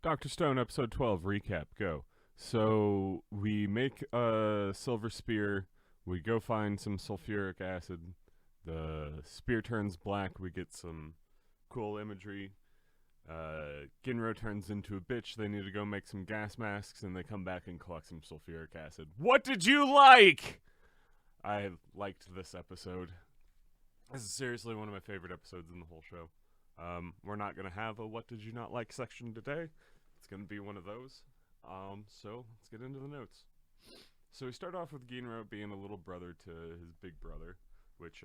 Dr. Stone, episode 12, recap, go. So, we make a silver spear, we go find some sulfuric acid, the spear turns black, we get some cool imagery. Ginro turns into a bitch, they need to go make some gas masks, and they come back and collect some sulfuric acid. What did you like? I liked this episode. This is seriously one of my favorite episodes in the whole show. We're not going to have a what did you not like section today. It's going to be one of those. So let's get into the notes. So we start off with Ginro being a little brother to his big brother, which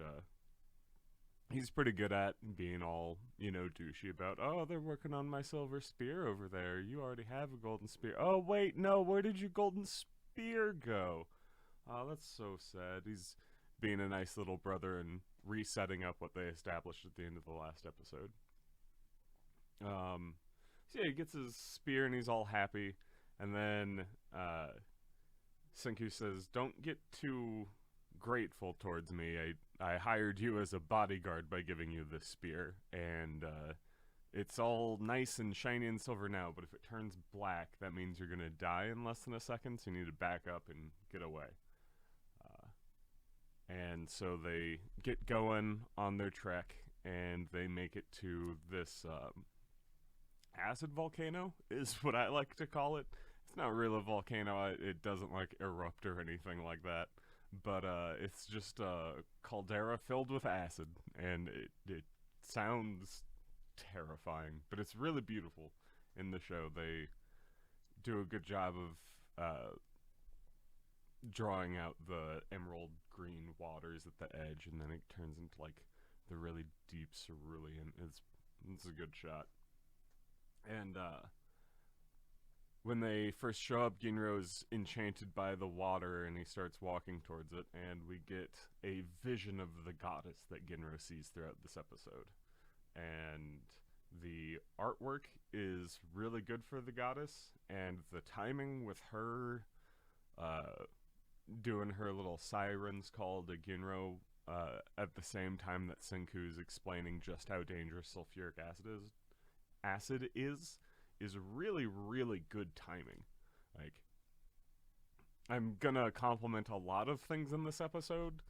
he's pretty good at being all, douchey about, oh, they're working on my silver spear over there. You already have a golden spear. Oh, wait, no, where did your golden spear go? Oh, that's so sad. He's being a nice little brother and resetting up what they established at the end of the last episode. So yeah, he gets his spear and he's all happy. And then Senku says, don't get too grateful towards me. I hired you as a bodyguard by giving you this spear. And it's all nice and shiny and silver now, but if it turns black, that means you're going to die in less than a second, so you need to back up and get away. And so they get going on their trek, and they make it to this acid volcano, is what I like to call it. It's not really a volcano, it doesn't like erupt or anything like that, but it's just a caldera filled with acid, and it sounds terrifying, but it's really beautiful in the show. They do a good job of drawing out the emerald green waters at the edge, and then it turns into like the really deep cerulean. It's a good shot. And when they first show up, Ginro's enchanted by the water, and he starts walking towards it, and we get a vision of the goddess that Ginro sees throughout this episode. And the artwork is really good for the goddess, and the timing with her doing her little sirens call to Ginro at the same time that Senku's explaining just how dangerous sulfuric acid is really, really good timing. Like, I'm gonna compliment a lot of things in this episode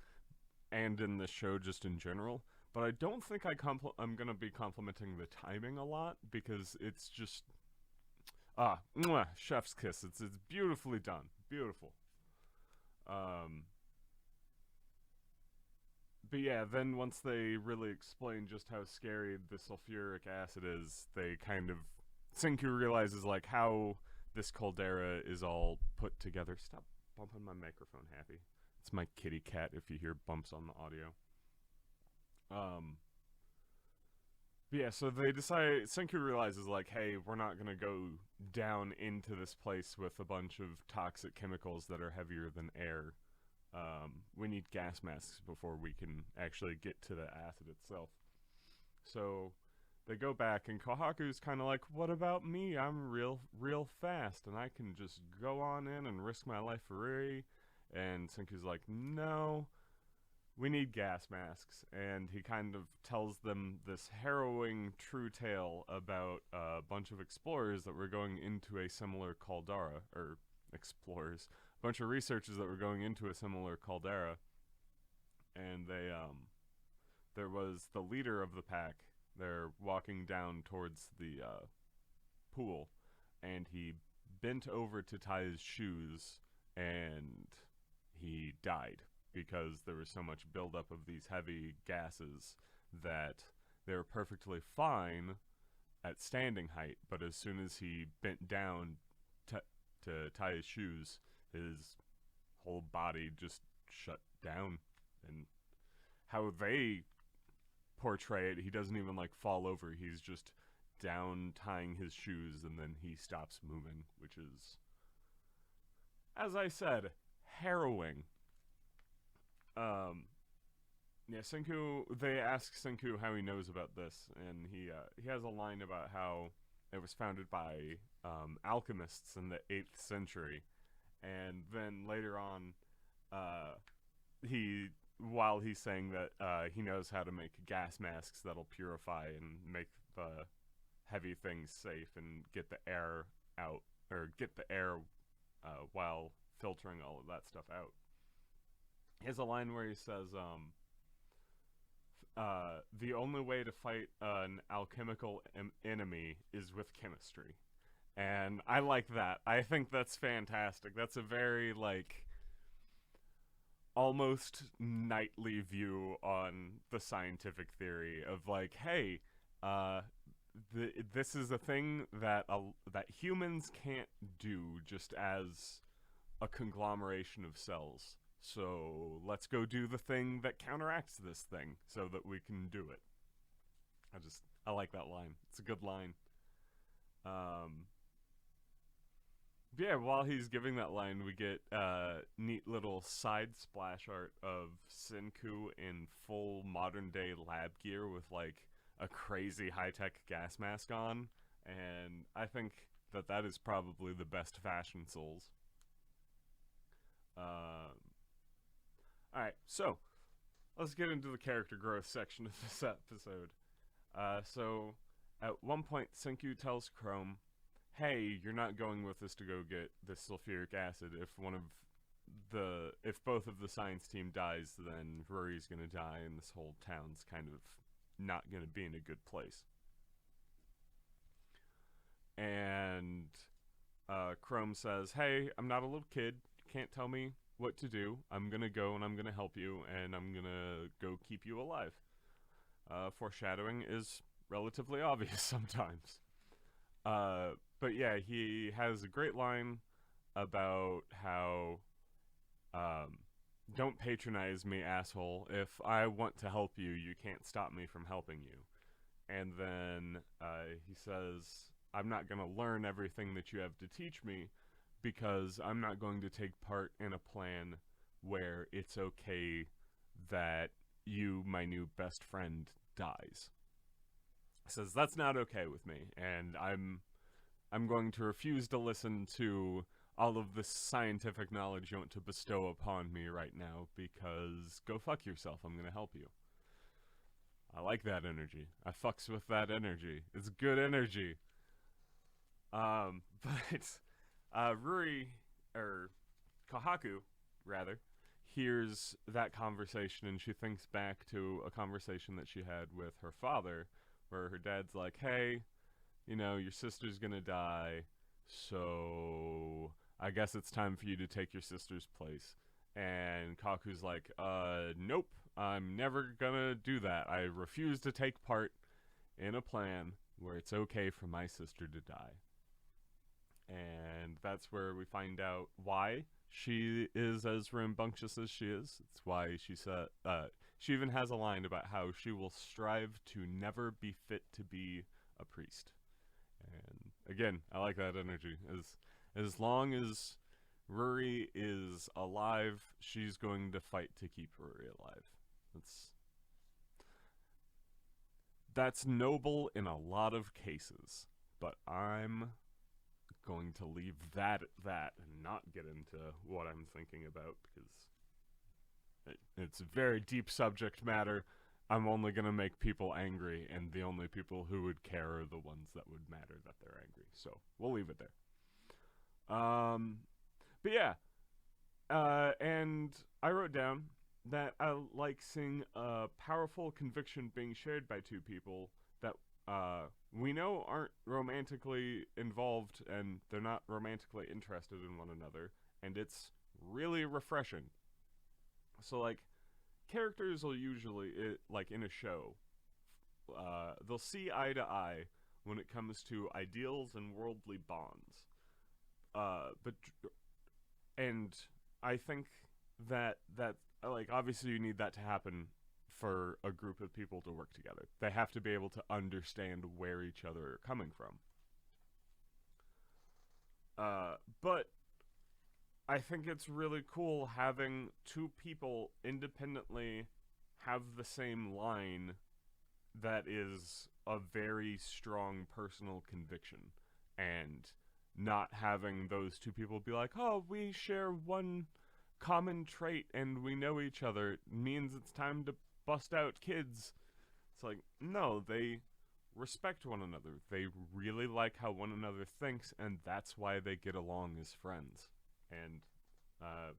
and in this show just in general, but I don't think I'm gonna be complimenting the timing a lot, because it's just mwah, chef's kiss. It's beautifully done, beautiful. But yeah, then once they really explain just how scary the sulfuric acid is, they kind of Senku realizes like how this caldera is all put together. Stop bumping my microphone, Happy. It's my kitty cat if you hear bumps on the audio. But yeah, so they decide, Senku realizes like, hey, we're not gonna go down into this place with a bunch of toxic chemicals that are heavier than air. We need gas masks before we can actually get to the acid itself. So they go back, and Kohaku's kind of like, what about me? I'm real fast, and I can just go on in and risk my life for Riri. And Senku's like, no, we need gas masks. And he kind of tells them this harrowing true tale about a bunch of explorers that were going into a similar caldera, or explorers, a bunch of researchers that were going into a similar caldera, and there was the leader of the pack. They're walking down towards the pool, and he bent over to tie his shoes, and he died because there was so much buildup of these heavy gases that they were perfectly fine at standing height, but as soon as he bent down to tie his shoes, his whole body just shut down. And how they portray it, he doesn't even like fall over, he's just down tying his shoes, and then he stops moving, which is, as I said, harrowing. Yeah, Senku, they ask Senku how he knows about this, and he has a line about how it was founded by alchemists in the 8th century, and then later on, while he's saying that he knows how to make gas masks that'll purify and make the heavy things safe and get the air out, or get the air while filtering all of that stuff out. He has a line where he says, the only way to fight an alchemical enemy is with chemistry. And I like that. I think that's fantastic. That's a very, like, almost knightly view on the scientific theory of, like, hey, this is a thing that that humans can't do just as a conglomeration of cells. So let's go do the thing that counteracts this thing so that we can do it. I like that line. It's a good line. Yeah, while he's giving that line, we get neat little side splash art of Senku in full modern day lab gear with like a crazy high-tech gas mask on, and I think that is probably the best fashion souls. Alright, so let's get into the character growth section of this episode. So at one point, Senku tells Chrome, hey, you're not going with us to go get this sulfuric acid. If both of the science team dies, then Rory's gonna die and this whole town's kind of not gonna be in a good place. And Chrome says, hey, I'm not a little kid. You can't tell me what to do. I'm gonna go and I'm gonna help you and I'm gonna go keep you alive. Foreshadowing is relatively obvious sometimes. But yeah, he has a great line about how, don't patronize me, asshole. If I want to help you, you can't stop me from helping you. And then he says, I'm not going to learn everything that you have to teach me because I'm not going to take part in a plan where it's okay that you, my new best friend, dies. He says, that's not okay with me, and I'm going to refuse to listen to all of this scientific knowledge you want to bestow upon me right now, because go fuck yourself, I'm gonna help you. I like that energy. I fucks with that energy. It's good energy. But Ruri, or Kahaku, rather, hears that conversation and she thinks back to a conversation that she had with her father, where her dad's like, hey, you know, your sister's gonna die, so I guess it's time for you to take your sister's place. And Kaku's like, nope, I'm never gonna do that. I refuse to take part in a plan where it's okay for my sister to die. And that's where we find out why she is as rambunctious as she is. It's why she said, she even has a line about how she will strive to never be fit to be a priest. And again, I like that energy. As long as Ruri is alive, she's going to fight to keep Ruri alive. That's noble in a lot of cases, but I'm going to leave that at that and not get into what I'm thinking about because it's a very deep subject matter. I'm only going to make people angry, and the only people who would care are the ones that would matter that they're angry. So we'll leave it there. But yeah, and I wrote down that I like seeing a powerful conviction being shared by two people that we know aren't romantically involved and they're not romantically interested in one another, and it's really refreshing. So, like, characters will usually, like in a show, they'll see eye to eye when it comes to ideals and worldly bonds. And I think that like, obviously you need that to happen for a group of people to work together. They have to be able to understand where each other are coming from. But I think it's really cool having two people independently have the same line that is a very strong personal conviction, and not having those two people be like, oh, we share one common trait and we know each other, it means it's time to bust out kids. It's like, no, they respect one another. They really like how one another thinks, and that's why they get along as friends. And uh,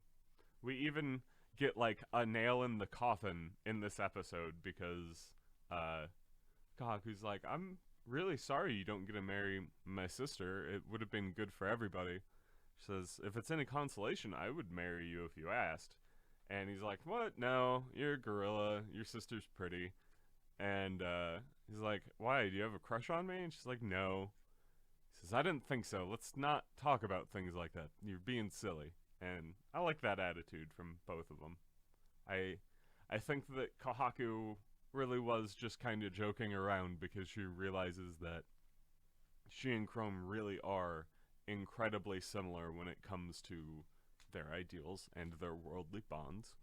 we even get like a nail in the coffin in this episode because Kahaku's like, I'm really sorry you don't get to marry my sister. It would have been good for everybody. She says, if it's any consolation, I would marry you if you asked. And he's like, what? No, you're a gorilla. Your sister's pretty. And he's like, why? Do you have a crush on me? And she's like, no. He says, I didn't think so. Let's not talk about things like that. You're being silly. And I like that attitude from both of them. I think that Kahaku really was just kind of joking around because she realizes that she and Chrome really are incredibly similar when it comes to their ideals and their worldly bonds.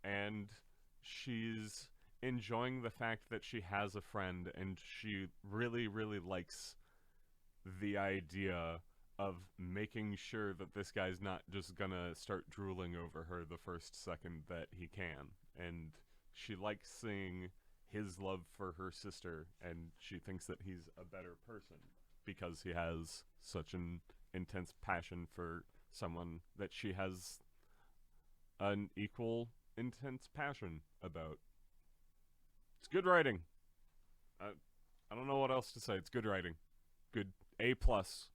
And she's enjoying the fact that she has a friend and she really, really likes the idea of making sure that this guy's not just gonna start drooling over her the first second that he can. And she likes seeing his love for her sister, and she thinks that he's a better person because he has such an intense passion for someone that she has an equal intense passion about. It's good writing. I don't know what else to say. It's good writing. Good A plus.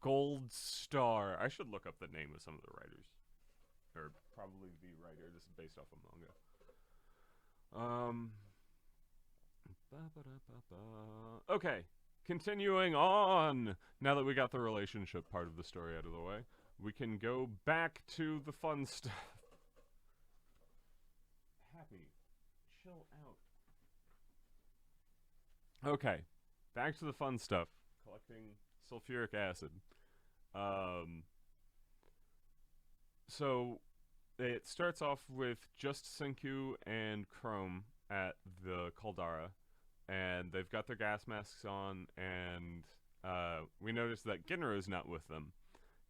Gold star. I should look up the name of some of the writers. Or probably the writer. This is based off of manga. Okay. Continuing on. Now that we got the relationship part of the story out of the way, we can go back to the fun stuff. Happy. Chill out. Okay. Back to the fun stuff. Collecting sulfuric acid. So it starts off with just Senku and Chrome at the Caldara, and they've got their gas masks on, and we notice that Ginro's not with them.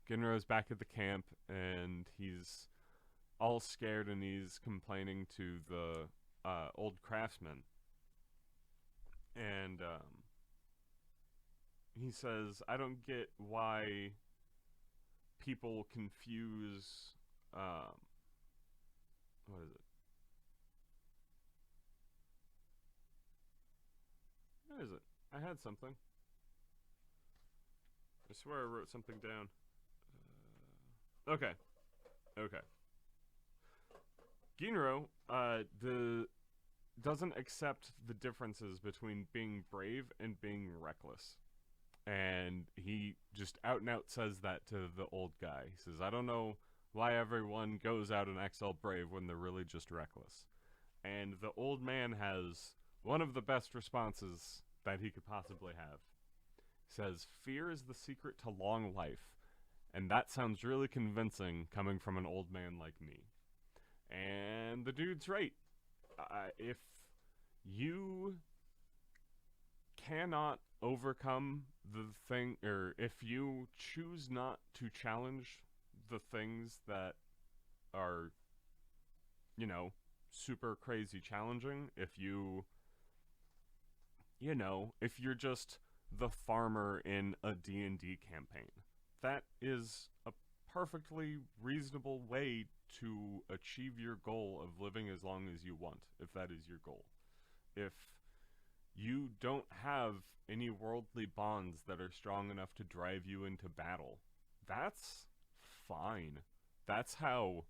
Ginro's back at the camp, and he's all scared, and he's complaining to the old craftsman. And he says, I don't get why people confuse, what is it? What is it? I had something. I swear I wrote something down. Okay. Ginro, doesn't accept the differences between being brave and being reckless. And he just out and out says that to the old guy. He says, I don't know why everyone goes out and acts all brave when they're really just reckless. And the old man has one of the best responses that he could possibly have. He says, fear is the secret to long life. And that sounds really convincing coming from an old man like me. And the dude's right. If you cannot overcome the thing, or if you choose not to challenge the things that are, super crazy challenging, if if you're just the farmer in a D&D campaign, that is a perfectly reasonable way to achieve your goal of living as long as you want, if that is your goal. If you don't have any worldly bonds that are strong enough to drive you into battle, that's fine. That's how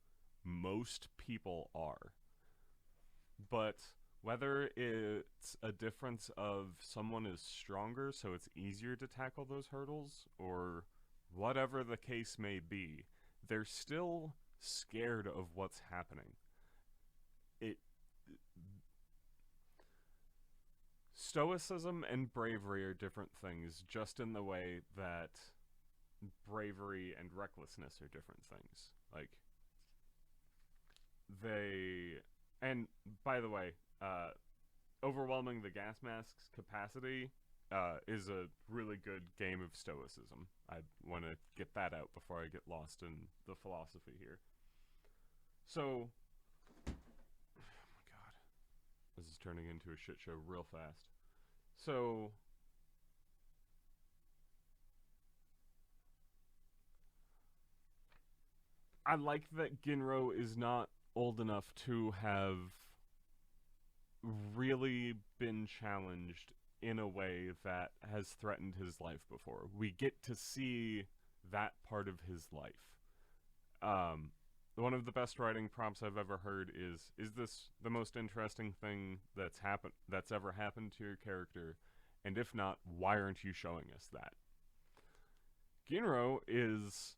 most people are. But whether it's a difference of someone is stronger so it's easier to tackle those hurdles, or whatever the case may be, they're still scared of what's happening. Stoicism and bravery are different things, just in the way that bravery and recklessness are different things. Like, and by the way, overwhelming the gas mask's capacity is a really good game of stoicism. I want to get that out before I get lost in the philosophy here. So, oh my god, this is turning into a shit show real fast. So I like that Ginro is not old enough to have really been challenged in a way that has threatened his life before. We get to see that part of his life. Um, One of the best writing prompts I've ever heard is this the most interesting thing that's ever happened to your character? And if not, why aren't you showing us that? Ginro is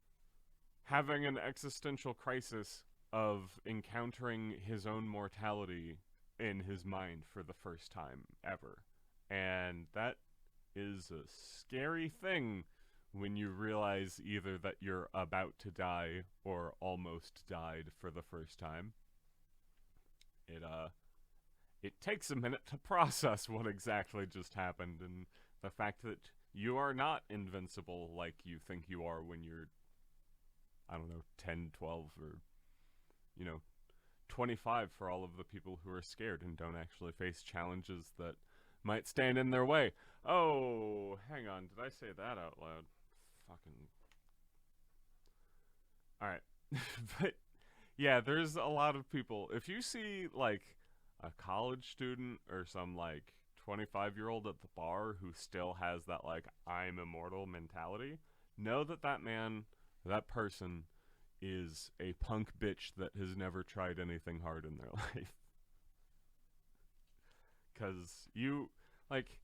having an existential crisis of encountering his own mortality in his mind for the first time ever. And that is a scary thing when you realize either that you're about to die or almost died for the first time. It takes a minute to process what exactly just happened and the fact that you are not invincible like you think you are when you're, I don't know, 10, 12, or, you know, 25 for all of the people who are scared and don't actually face challenges that might stand in their way. Oh, hang on. Did I say that out loud? Fucking. Alright. But, yeah, there's a lot of people. If you see, like, a college student or some, like, 25-year-old at the bar who still has that, like, I'm immortal mentality, know that that person, is a punk bitch that has never tried anything hard in their life. Because like,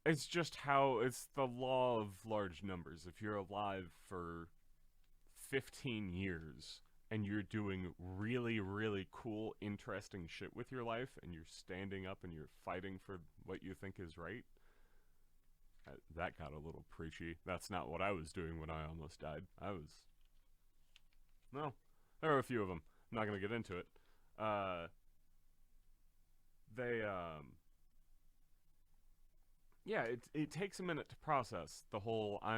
it's just it's the law of large numbers. If you're alive for 15 years and you're doing really, really cool, interesting shit with your life and you're standing up and you're fighting for what you think is right, that got a little preachy. That's not what I was doing when I almost died. Well, there were a few of them. I'm not going to get into it. They, yeah, it takes a minute to process the whole I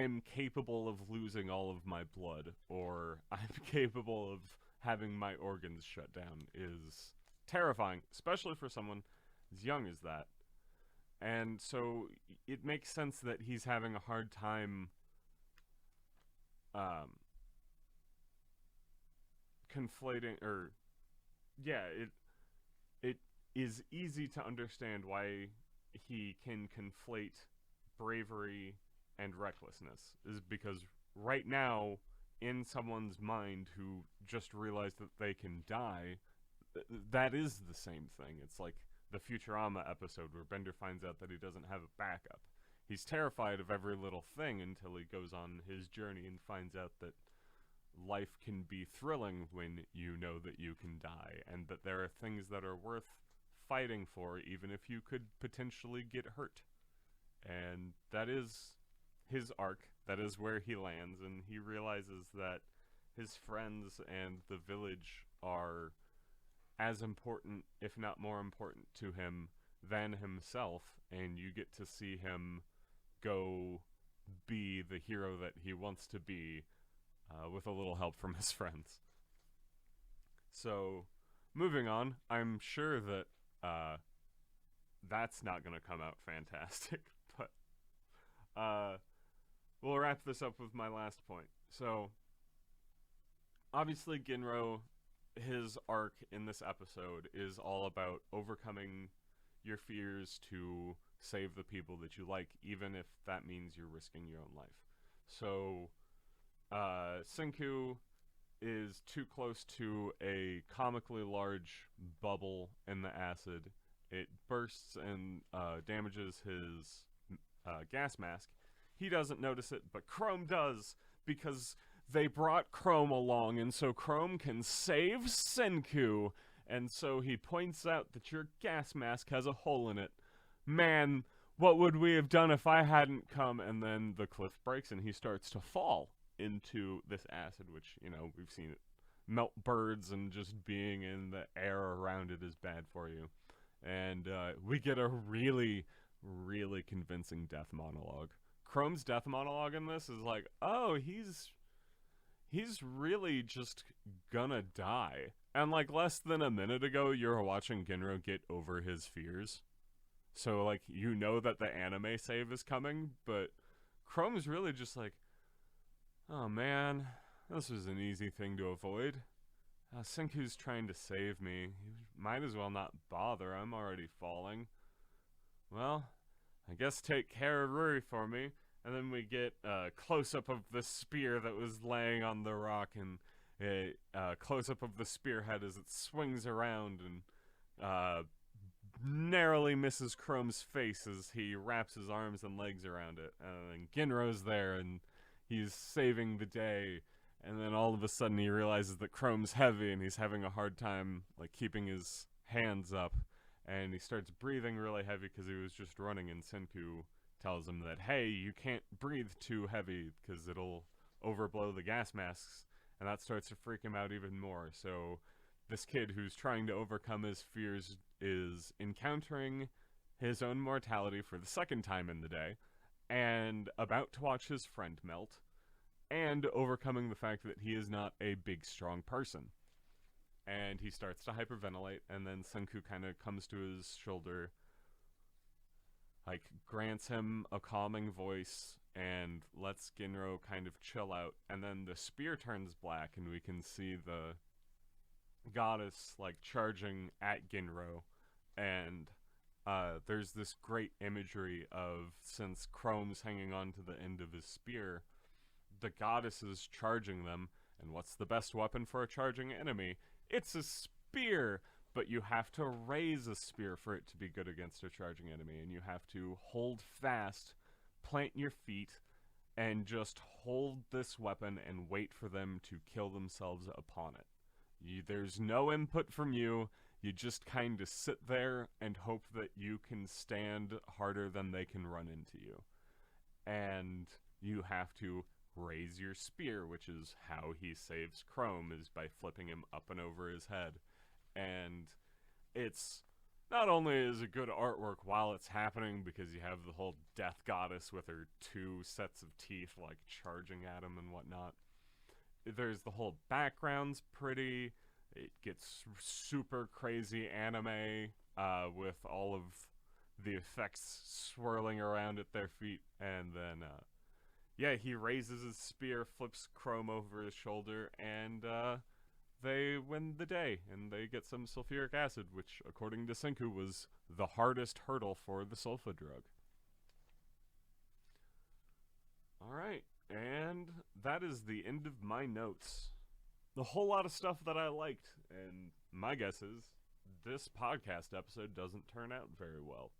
am capable of losing all of my blood, or I'm capable of having my organs shut down is terrifying, especially for someone as young as that. And so it makes sense that he's having a hard time um, conflating, or yeah, it is easy to understand why he can conflate bravery and recklessness, is because right now in someone's mind who just realized that they can die, that is the same thing. It's like the Futurama episode where Bender finds out that he doesn't have a backup. He's terrified of every little thing until he goes on his journey and finds out that life can be thrilling when you know that you can die, and that there are things that are worth fighting for even if you could potentially get hurt. And that is his arc. That is where he lands, and he realizes that his friends and the village are as important, if not more important, to him than himself, and you get to see him go be the hero that he wants to be, with a little help from his friends. So, moving on, I'm sure that that's not going to come out fantastic, but we'll wrap this up with my last point. So, obviously, Ginro, his arc in this episode is all about overcoming your fears to save the people that you like, even if that means you're risking your own life. So, Senku is too close to a comically large bubble in the acid. It bursts and damages his gas mask. He doesn't notice it, but Chrome does, because they brought Chrome along, and so Chrome can save Senku. And so he points out that your gas mask has a hole in it. Man, what would we have done if I hadn't come? And then the cliff breaks and he starts to fall into this acid, which, we've seen it melt birds, and just being in the air around it is bad for you. And we get a really, really convincing death monologue. Chrome's death monologue in this is like, oh, he's he's really just gonna die. And like less than a minute ago, you were watching Ginro get over his fears. So like you know that the anime save is coming, but Chrome's really just like, oh man, this was an easy thing to avoid. Senku's trying to save me. Might as well not bother. I'm already falling. Well, I guess take care of Ruri for me. And then we get a close-up of the spear that was laying on the rock, and a close-up of the spearhead as it swings around and narrowly misses Chrome's face as he wraps his arms and legs around it. And Ginro's there, and he's saving the day. And then all of a sudden he realizes that Chrome's heavy, and he's having a hard time like keeping his hands up. And he starts breathing really heavy because he was just running, and Senku tells him that, hey, you can't breathe too heavy because it'll overblow the gas masks, and that starts to freak him out even more. So this kid who's trying to overcome his fears is encountering his own mortality for the second time in the day, and about to watch his friend melt, and overcoming the fact that he is not a big, strong person. And he starts to hyperventilate, and then Senku kind of comes to his shoulder, like, grants him a calming voice, and lets Ginro kind of chill out. And then the spear turns black, and we can see the goddess, like, charging at Ginro. And there's this great imagery of, since Chrome's hanging on to the end of his spear, the goddess is charging them. And what's the best weapon for a charging enemy? It's a spear! But you have to raise a spear for it to be good against a charging enemy, and you have to hold fast, plant your feet, and just hold this weapon and wait for them to kill themselves upon it. There's no input from you. You just kind of sit there and hope that you can stand harder than they can run into you. And you have to raise your spear, which is how he saves Chrome, is by flipping him up and over his head. And it's not only is it good artwork while it's happening, because you have the whole death goddess with her two sets of teeth like charging at him and whatnot. There's the whole background's pretty. It gets super crazy anime with all of the effects swirling around at their feet. And then yeah, he raises his spear, flips Chrome over his shoulder, and they win the day, and they get some sulfuric acid, which, according to Senku, was the hardest hurdle for the sulfa drug. Alright, and that is the end of my notes. A whole lot of stuff that I liked, and my guess is this podcast episode doesn't turn out very well.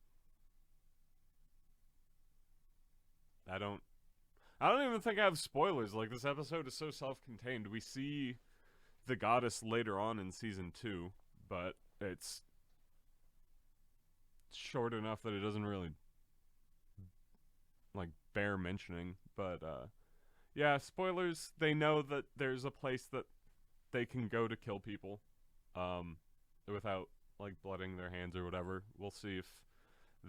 I don't even think I have spoilers. Like, this episode is so self-contained. We see the goddess later on in season 2, but it's short enough that it doesn't really like bear mentioning. But yeah, spoilers. They know that there's a place that they can go to kill people without like blooding their hands or whatever. We'll see if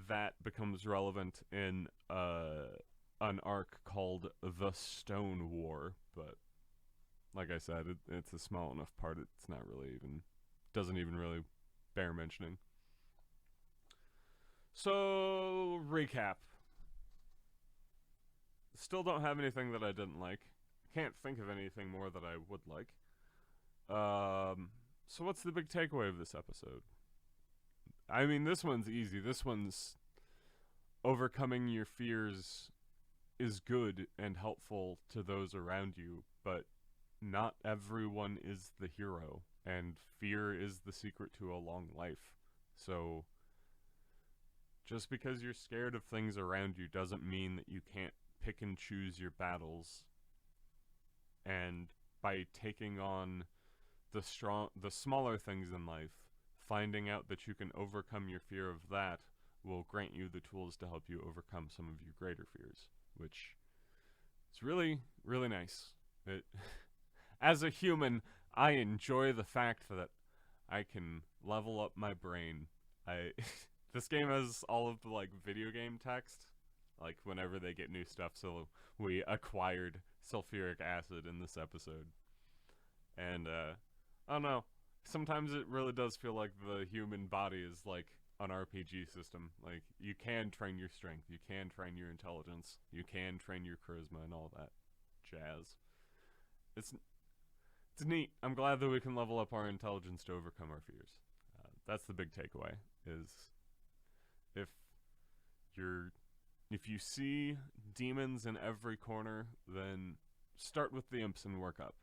that becomes relevant in an arc called The Stone War, but like I said, it's a small enough part, it's not really even, doesn't even really bear mentioning. So, recap. Still don't have anything that I didn't like. Can't think of anything more that I would like. So what's the big takeaway of this episode? I mean, this one's easy. This one's overcoming your fears is good and helpful to those around you, but not everyone is the hero, and fear is the secret to a long life. So just because you're scared of things around you doesn't mean that you can't pick and choose your battles. And by taking on the smaller things in life, finding out that you can overcome your fear of that will grant you the tools to help you overcome some of your greater fears, which is really, really nice. As a human, I enjoy the fact that I can level up my brain. This game has all of the like video game text, like whenever they get new stuff. So we acquired sulfuric acid in this episode, and I don't know. Sometimes it really does feel like the human body is like an RPG system. Like you can train your strength, you can train your intelligence, you can train your charisma and all that jazz. It's neat. I'm glad that we can level up our intelligence to overcome our fears. That's the big takeaway. Is if you're if you see demons in every corner, then start with the imps and work up.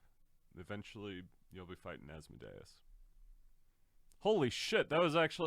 Eventually, you'll be fighting Asmodeus. Holy shit, that was actually